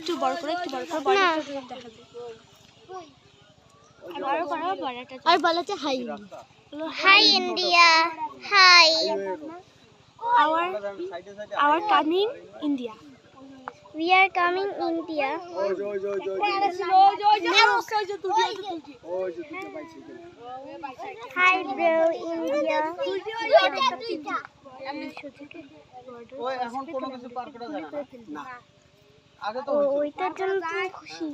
একটু বড় করে বর্ডারটা দেখাবে। আর বলাতে high. Hi India. Hi. Our coming India. We are coming India. Hi bro India. ওই এখন কোনো কিছু পার করা যায় না। আগে তো ওইটার জন্য তুমি খুশি।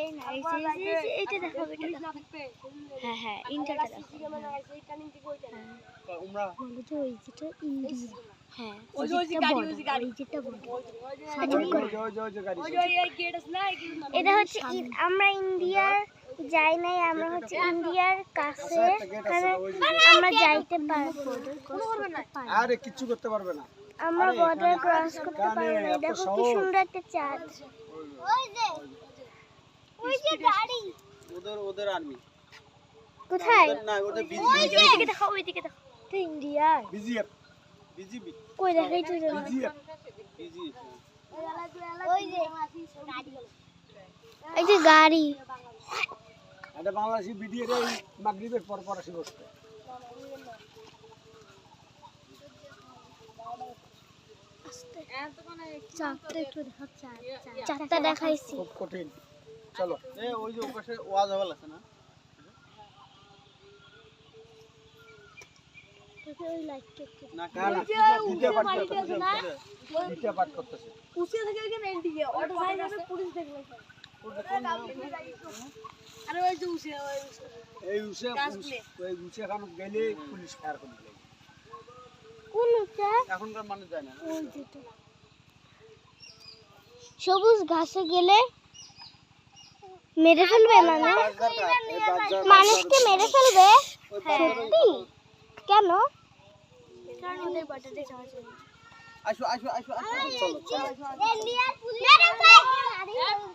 এই না এইটা দেখো হ্যাঁ হ্যাঁ ইন্ডিয়াটা দেখো আমরা বলো তো ওই যেটা ইন্ডিয়া। হ্যাঁ ওই যেটা এটা হচ্ছে আমরা ইন্ডিয়ার যাই নাই, আমরা হচ্ছে ইন্ডিয়ার কাছে, আমরা যাইতে পারবো। আরে কিচ্ছু করতে পারবে না। আমরা বর্ডার ক্রস করতে পারবো না। দেখো কি সুন্দর একটা চাঁদ। ওই যে গাড়ি ওদের আর্মি কোথায়? না ওদের ওইদিকে দেখো, ওইদিকে দেখো। তো ইন্ডিয়া বিজিএফ বিজিবি কই দেখাই তো বিজিএফ বিজিএফ ওই যে গাড়ি, এই যে গাড়ি। এটা বাংলাদেশি বিডিএর এই মাগরিবের পর পর আসি বসতে। চাঁদটা একটু দেখো, চাঁদটা দেখাইছি। খুব কঠিন। চলো ওই যে ওপাশে ওয়াজ হওয়াল আছে না, ওই লাইটটা একটু না দ্বিতীয় পাঠ করতেছে। উচিত থেকে এখানে এন্ডিয়া অটো সাইড আছে পুলিশ দেখলে আরে ওই যে এই উসে এখন গেলে পুলিশ ফায়ার করে দিবে। কোন উচা? এখনকার মানুষ যায় না। ওই যেটা সবুজ ঘাসে গেলে মেরে ফেলবে, মানে মানুষকে মেরে ফেলবে। সত্যি? কেন? কারণ ওদের বর্ডারে যাওয়া যায় না। আসো চলো